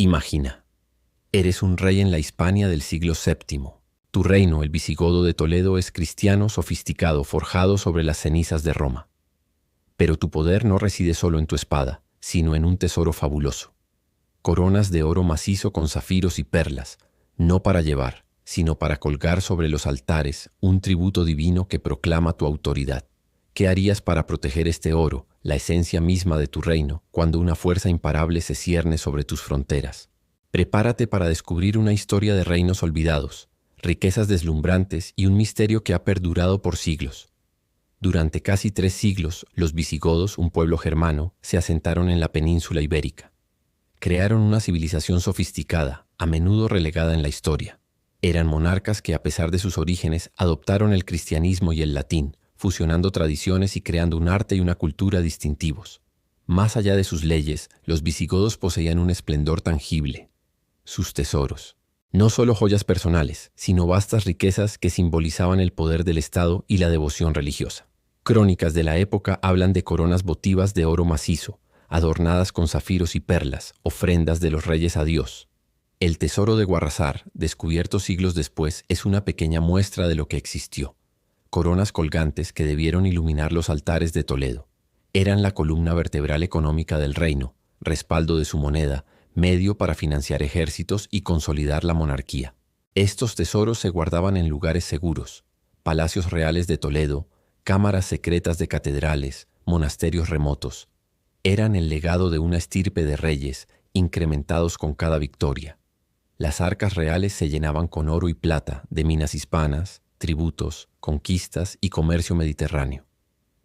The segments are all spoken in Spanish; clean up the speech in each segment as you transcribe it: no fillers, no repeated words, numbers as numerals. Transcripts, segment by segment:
Imagina, eres un rey en la Hispania del siglo VII. Tu reino, el visigodo de Toledo, es cristiano, sofisticado, forjado sobre las cenizas de Roma. Pero tu poder no reside solo en tu espada, sino en un tesoro fabuloso. Coronas de oro macizo con zafiros y perlas, no para llevar, sino para colgar sobre los altares un tributo divino que proclama tu autoridad. ¿Qué harías para proteger este oro, la esencia misma de tu reino, cuando una fuerza imparable se cierne sobre tus fronteras? Prepárate para descubrir una historia de reinos olvidados, riquezas deslumbrantes y un misterio que ha perdurado por siglos. Durante casi 3 siglos, los visigodos, un pueblo germano, se asentaron en la península ibérica. Crearon una civilización sofisticada, a menudo relegada en la historia. Eran monarcas que, a pesar de sus orígenes, adoptaron el cristianismo y el latín, fusionando tradiciones y creando un arte y una cultura distintivos. Más allá de sus leyes, los visigodos poseían un esplendor tangible: sus tesoros. No solo joyas personales, sino vastas riquezas que simbolizaban el poder del Estado y la devoción religiosa. Crónicas de la época hablan de coronas votivas de oro macizo, adornadas con zafiros y perlas, ofrendas de los reyes a Dios. El tesoro de Guarrazar, descubierto siglos después, es una pequeña muestra de lo que existió. Coronas colgantes que debieron iluminar los altares de Toledo. Eran la columna vertebral económica del reino, respaldo de su moneda, medio para financiar ejércitos y consolidar la monarquía. Estos tesoros se guardaban en lugares seguros: palacios reales de Toledo, cámaras secretas de catedrales, monasterios remotos. Eran el legado de una estirpe de reyes, incrementados con cada victoria. Las arcas reales se llenaban con oro y plata de minas hispanas, tributos, conquistas y comercio mediterráneo.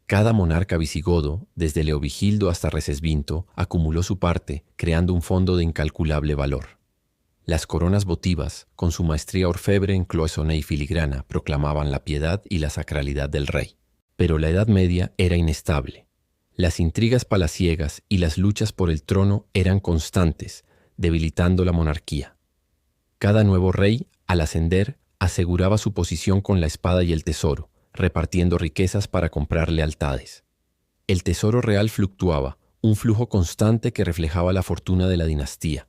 Cada monarca visigodo, desde Leovigildo hasta Recesvinto, acumuló su parte, creando un fondo de incalculable valor. Las coronas votivas, con su maestría orfebre en cloisonné y filigrana, proclamaban la piedad y la sacralidad del rey. Pero la Edad Media era inestable. Las intrigas palaciegas y las luchas por el trono eran constantes, debilitando la monarquía. Cada nuevo rey, al ascender, aseguraba su posición con la espada y el tesoro, repartiendo riquezas para comprar lealtades. El tesoro real fluctuaba, un flujo constante que reflejaba la fortuna de la dinastía.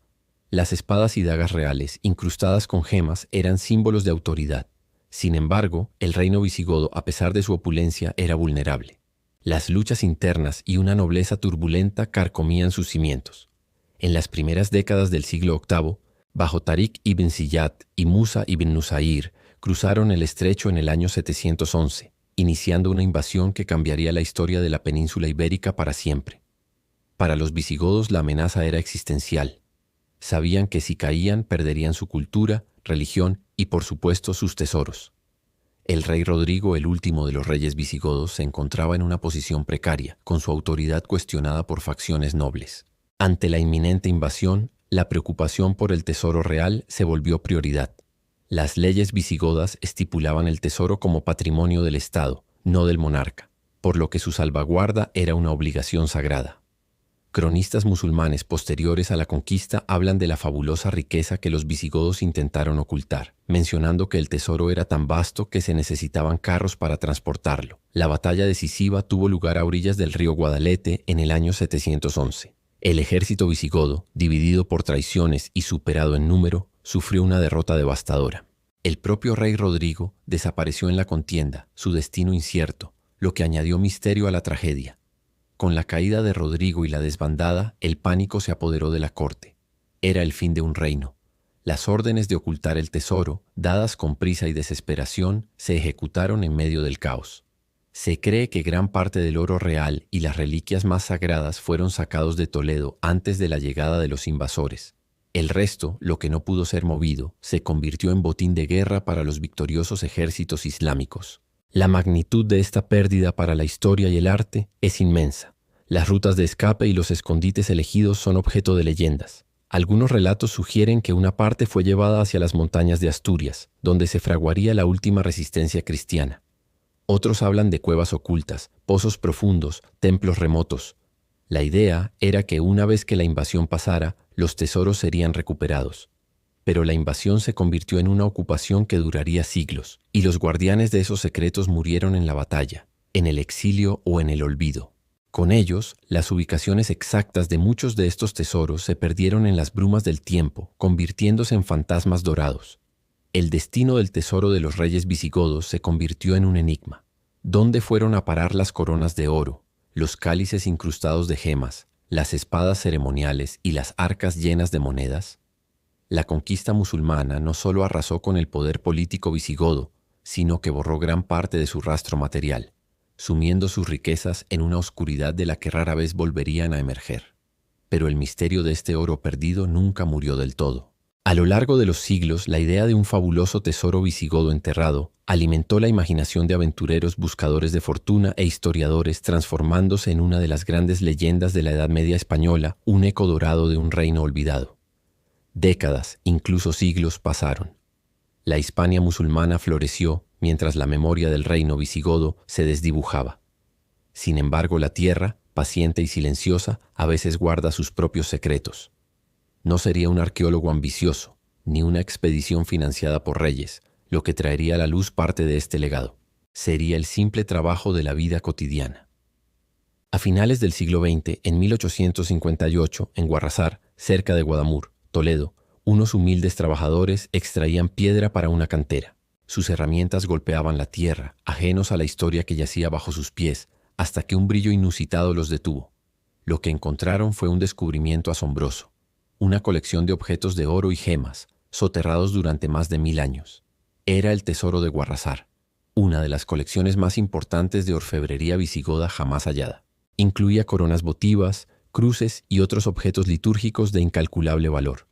Las espadas y dagas reales, incrustadas con gemas, eran símbolos de autoridad. Sin embargo, el reino visigodo, a pesar de su opulencia, era vulnerable. Las luchas internas y una nobleza turbulenta carcomían sus cimientos. En las primeras décadas del siglo VIII, bajo Tarik ibn Ziyad y Musa ibn Nusayr, cruzaron el estrecho en el año 711, iniciando una invasión que cambiaría la historia de la península ibérica para siempre. Para los visigodos la amenaza era existencial. Sabían que si caían perderían su cultura, religión y, por supuesto, sus tesoros. El rey Rodrigo, el último de los reyes visigodos, se encontraba en una posición precaria, con su autoridad cuestionada por facciones nobles. Ante la inminente invasión, la preocupación por el tesoro real se volvió prioridad. Las leyes visigodas estipulaban el tesoro como patrimonio del Estado, no del monarca, por lo que su salvaguarda era una obligación sagrada. Cronistas musulmanes posteriores a la conquista hablan de la fabulosa riqueza que los visigodos intentaron ocultar, mencionando que el tesoro era tan vasto que se necesitaban carros para transportarlo. La batalla decisiva tuvo lugar a orillas del río Guadalete en el año 711. El ejército visigodo, dividido por traiciones y superado en número, sufrió una derrota devastadora. El propio rey Rodrigo desapareció en la contienda, su destino incierto, lo que añadió misterio a la tragedia. Con la caída de Rodrigo y la desbandada, el pánico se apoderó de la corte. Era el fin de un reino. Las órdenes de ocultar el tesoro, dadas con prisa y desesperación, se ejecutaron en medio del caos. Se cree que gran parte del oro real y las reliquias más sagradas fueron sacados de Toledo antes de la llegada de los invasores. El resto, lo que no pudo ser movido, se convirtió en botín de guerra para los victoriosos ejércitos islámicos. La magnitud de esta pérdida para la historia y el arte es inmensa. Las rutas de escape y los escondites elegidos son objeto de leyendas. Algunos relatos sugieren que una parte fue llevada hacia las montañas de Asturias, donde se fraguaría la última resistencia cristiana. Otros hablan de cuevas ocultas, pozos profundos, templos remotos. La idea era que una vez que la invasión pasara, los tesoros serían recuperados. Pero la invasión se convirtió en una ocupación que duraría siglos, y los guardianes de esos secretos murieron en la batalla, en el exilio o en el olvido. Con ellos, las ubicaciones exactas de muchos de estos tesoros se perdieron en las brumas del tiempo, convirtiéndose en fantasmas dorados. El destino del tesoro de los reyes visigodos se convirtió en un enigma. ¿Dónde fueron a parar las coronas de oro, los cálices incrustados de gemas, las espadas ceremoniales y las arcas llenas de monedas? La conquista musulmana no solo arrasó con el poder político visigodo, sino que borró gran parte de su rastro material, sumiendo sus riquezas en una oscuridad de la que rara vez volverían a emerger. Pero el misterio de este oro perdido nunca murió del todo. A lo largo de los siglos, la idea de un fabuloso tesoro visigodo enterrado alimentó la imaginación de aventureros buscadores de fortuna e historiadores, transformándose en una de las grandes leyendas de la Edad Media española, un eco dorado de un reino olvidado. Décadas, incluso siglos, pasaron. La Hispania musulmana floreció mientras la memoria del reino visigodo se desdibujaba. Sin embargo, la tierra, paciente y silenciosa, a veces guarda sus propios secretos. No sería un arqueólogo ambicioso, ni una expedición financiada por reyes, lo que traería a la luz parte de este legado. Sería el simple trabajo de la vida cotidiana. A finales del siglo XX, en 1858, en Guarrazar, cerca de Guadamur, Toledo, unos humildes trabajadores extraían piedra para una cantera. Sus herramientas golpeaban la tierra, ajenos a la historia que yacía bajo sus pies, hasta que un brillo inusitado los detuvo. Lo que encontraron fue un descubrimiento asombroso. Una colección de objetos de oro y gemas, soterrados durante más de 1000 años. Era el tesoro de Guarrazar, una de las colecciones más importantes de orfebrería visigoda jamás hallada. Incluía coronas votivas, cruces y otros objetos litúrgicos de incalculable valor.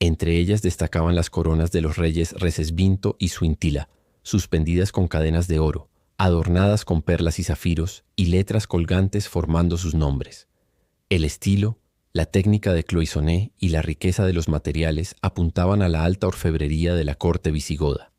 Entre ellas destacaban las coronas de los reyes Recesvinto y Suintila, suspendidas con cadenas de oro, adornadas con perlas y zafiros y letras colgantes formando sus nombres. El estilo, la técnica de Cloisonné y la riqueza de los materiales apuntaban a la alta orfebrería de la corte visigoda.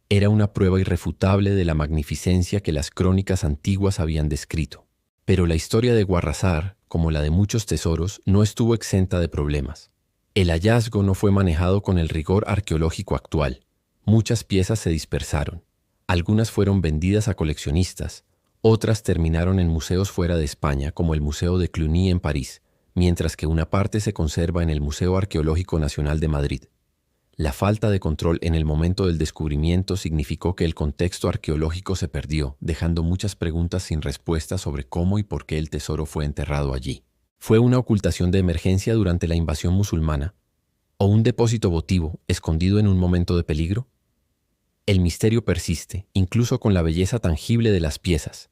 Era una prueba irrefutable de la magnificencia que las crónicas antiguas habían descrito. Pero la historia de Guarrazar, como la de muchos tesoros, no estuvo exenta de problemas. El hallazgo no fue manejado con el rigor arqueológico actual. Muchas piezas se dispersaron. Algunas fueron vendidas a coleccionistas, otras terminaron en museos fuera de España, como el Museo de Cluny en París, mientras que una parte se conserva en el Museo Arqueológico Nacional de Madrid. La falta de control en el momento del descubrimiento significó que el contexto arqueológico se perdió, dejando muchas preguntas sin respuesta sobre cómo y por qué el tesoro fue enterrado allí. ¿Fue una ocultación de emergencia durante la invasión musulmana? ¿O un depósito votivo escondido en un momento de peligro? El misterio persiste, incluso con la belleza tangible de las piezas.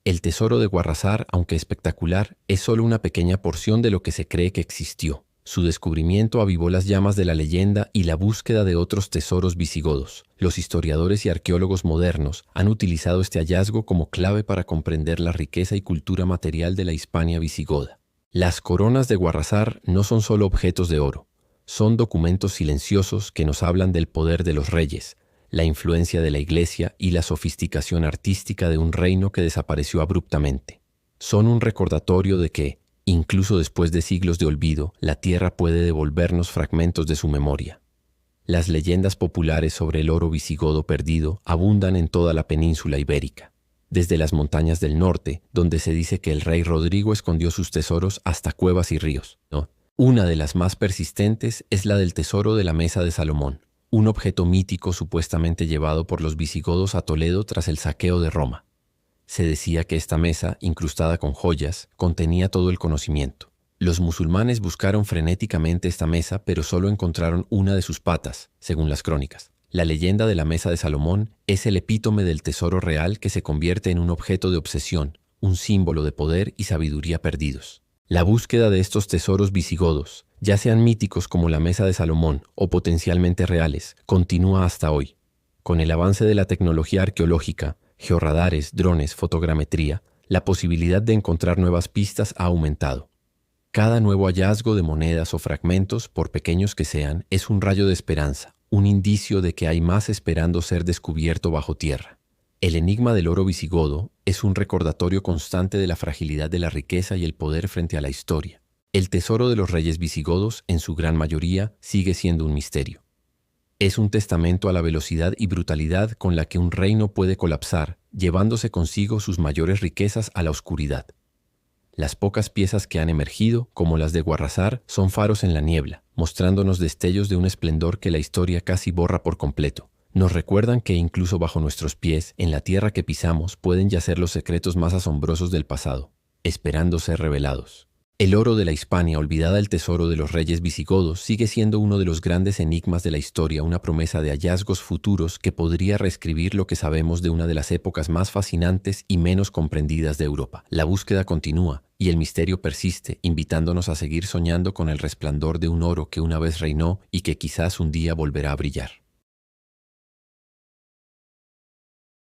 El tesoro de Guarrazar, aunque espectacular, es solo una pequeña porción de lo que se cree que existió. Su descubrimiento avivó las llamas de la leyenda y la búsqueda de otros tesoros visigodos. Los historiadores y arqueólogos modernos han utilizado este hallazgo como clave para comprender la riqueza y cultura material de la Hispania visigoda. Las coronas de Guarrazar no son solo objetos de oro, son documentos silenciosos que nos hablan del poder de los reyes, la influencia de la Iglesia y la sofisticación artística de un reino que desapareció abruptamente. Son un recordatorio de que, incluso después de siglos de olvido, la tierra puede devolvernos fragmentos de su memoria. Las leyendas populares sobre el oro visigodo perdido abundan en toda la península ibérica, desde las montañas del norte, donde se dice que el rey Rodrigo escondió sus tesoros, hasta cuevas y ríos. Una de las más persistentes es la del tesoro de la Mesa de Salomón, un objeto mítico supuestamente llevado por los visigodos a Toledo tras el saqueo de Roma. Se decía que esta mesa, incrustada con joyas, contenía todo el conocimiento. Los musulmanes buscaron frenéticamente esta mesa, pero solo encontraron una de sus patas, según las crónicas. La leyenda de la Mesa de Salomón es el epítome del tesoro real que se convierte en un objeto de obsesión, un símbolo de poder y sabiduría perdidos. La búsqueda de estos tesoros visigodos, ya sean míticos como la Mesa de Salomón o potencialmente reales, continúa hasta hoy. Con el avance de la tecnología arqueológica, georradares, drones, fotogrametría, la posibilidad de encontrar nuevas pistas ha aumentado. Cada nuevo hallazgo de monedas o fragmentos, por pequeños que sean, es un rayo de esperanza, un indicio de que hay más esperando ser descubierto bajo tierra. El enigma del oro visigodo es un recordatorio constante de la fragilidad de la riqueza y el poder frente a la historia. El tesoro de los reyes visigodos, en su gran mayoría, sigue siendo un misterio. Es un testamento a la velocidad y brutalidad con la que un reino puede colapsar, llevándose consigo sus mayores riquezas a la oscuridad. Las pocas piezas que han emergido, como las de Guarrazar, son faros en la niebla, mostrándonos destellos de un esplendor que la historia casi borra por completo. Nos recuerdan que incluso bajo nuestros pies, en la tierra que pisamos, pueden yacer los secretos más asombrosos del pasado, esperando ser revelados. El oro de la Hispania, olvidada el tesoro de los reyes visigodos, sigue siendo uno de los grandes enigmas de la historia, una promesa de hallazgos futuros que podría reescribir lo que sabemos de una de las épocas más fascinantes y menos comprendidas de Europa. La búsqueda continúa y el misterio persiste, invitándonos a seguir soñando con el resplandor de un oro que una vez reinó y que quizás un día volverá a brillar.